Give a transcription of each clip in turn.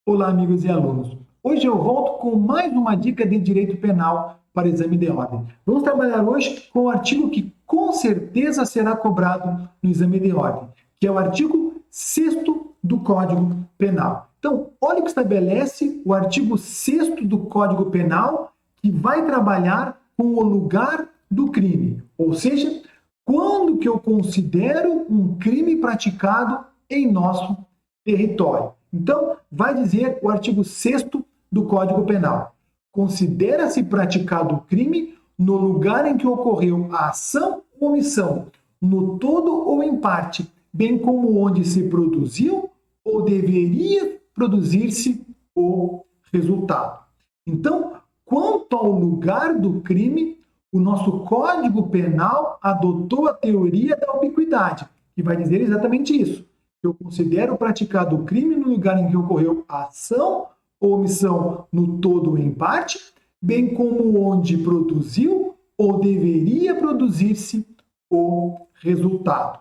Olá, amigos e alunos. Hoje eu volto com mais uma dica de direito penal para exame de ordem. Vamos trabalhar hoje com o artigo que com certeza será cobrado no exame de ordem, que é o artigo 6º do Código Penal. Então, olha o que estabelece o artigo 6º do Código Penal, que vai trabalhar com o lugar do crime, ou seja, quando que eu considero um crime praticado em nosso território. Então, vai dizer o artigo 6º do Código Penal. Considera-se praticado o crime no lugar em que ocorreu a ação ou omissão, no todo ou em parte, bem como onde se produziu ou deveria produzir-se o resultado. Então, quanto ao lugar do crime, o nosso Código Penal adotou a teoria da ubiquidade, que vai dizer exatamente isso. Eu considero praticado o crime no lugar em que ocorreu a ação ou omissão no todo ou em parte, bem como onde produziu ou deveria produzir-se o resultado.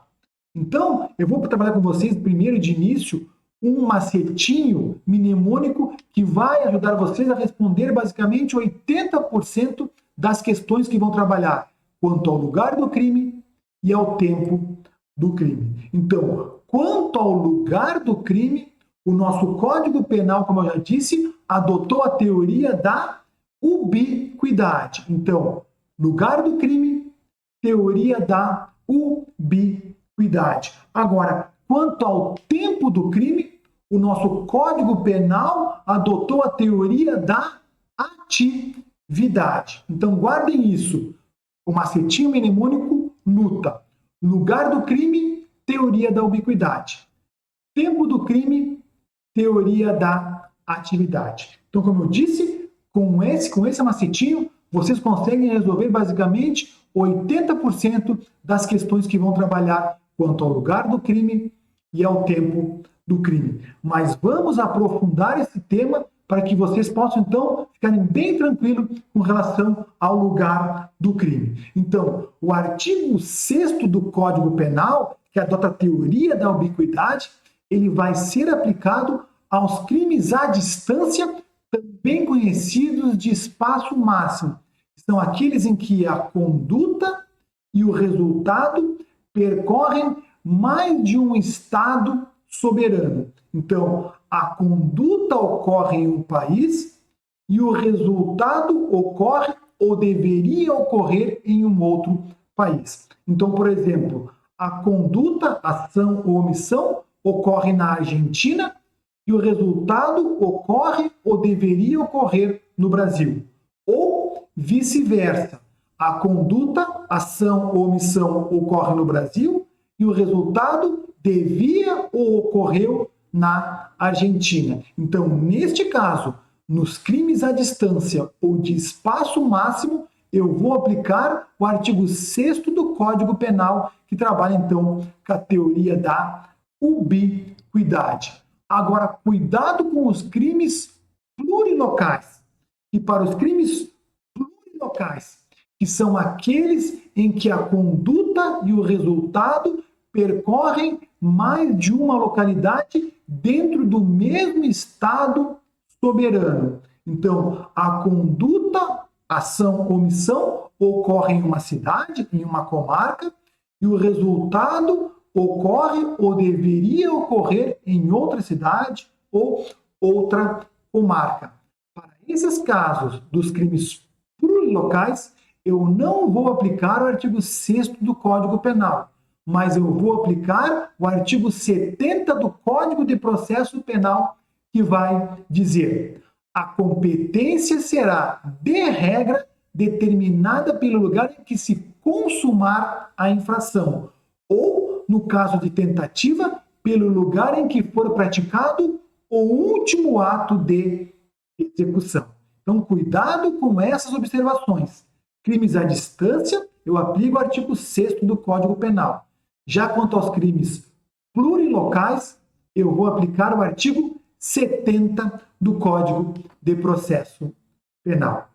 Então, eu vou trabalhar com vocês primeiro de início um macetinho mnemônico que vai ajudar vocês a responder basicamente 80% das questões que vão trabalhar quanto ao lugar do crime e ao tempo do crime. Então, quanto ao lugar do crime, o nosso Código Penal, como eu já disse, adotou a teoria da ubiquidade. Então, lugar do crime, teoria da ubiquidade. Agora, quanto ao tempo do crime, o nosso Código Penal adotou a teoria da atividade. Então, guardem isso. O macetinho mnemônico luta. Lugar do crime, teoria da ubiquidade. Tempo do crime, teoria da atividade. Então, como eu disse, com esse macetinho, vocês conseguem resolver basicamente 80% das questões que vão trabalhar quanto ao lugar do crime e ao tempo do crime. Mas vamos aprofundar esse tema para que vocês possam, então, ficarem bem tranquilos com relação ao lugar do crime. Então, o artigo 6º do Código Penal, que adota a teoria da ubiquidade, ele vai ser aplicado aos crimes à distância, também conhecidos de espaço máximo. São aqueles em que a conduta e o resultado percorrem mais de um estado soberano. Então, a conduta ocorre em um país e o resultado ocorre ou deveria ocorrer em um outro país. Então, por exemplo, a conduta, ação ou omissão ocorre na Argentina e o resultado ocorre ou deveria ocorrer no Brasil. Ou vice-versa. A conduta, ação ou omissão ocorre no Brasil e o resultado devia ou ocorreu na Argentina. Então, neste caso, nos crimes à distância ou de espaço máximo, eu vou aplicar o artigo 6º do Código Penal, que trabalha, então, com a teoria da ubiquidade. Agora, cuidado com os crimes plurilocais. E para os crimes plurilocais, que são aqueles em que a conduta e o resultado percorrem mais de uma localidade dentro do mesmo estado soberano. Então, a conduta, ação, omissão ocorre em uma cidade, em uma comarca, e o resultado ocorre ou deveria ocorrer em outra cidade ou outra comarca. Para esses casos dos crimes plurilocais, eu não vou aplicar o artigo 6º do Código Penal, mas eu vou aplicar o artigo 70 do Código de Processo Penal, que vai dizer: a competência será, de regra, determinada pelo lugar em que se consumar a infração, ou, no caso de tentativa, pelo lugar em que for praticado o último ato de execução. Então, cuidado com essas observações. Crimes à distância, eu aplico o artigo 6º do Código Penal. Já quanto aos crimes plurilocais, eu vou aplicar o artigo 70 do Código de Processo Penal.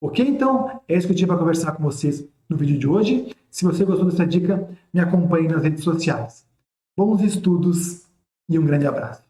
Ok? Então, é isso que eu tinha para conversar com vocês no vídeo de hoje. Se você gostou dessa dica, me acompanhe nas redes sociais. Bons estudos e um grande abraço.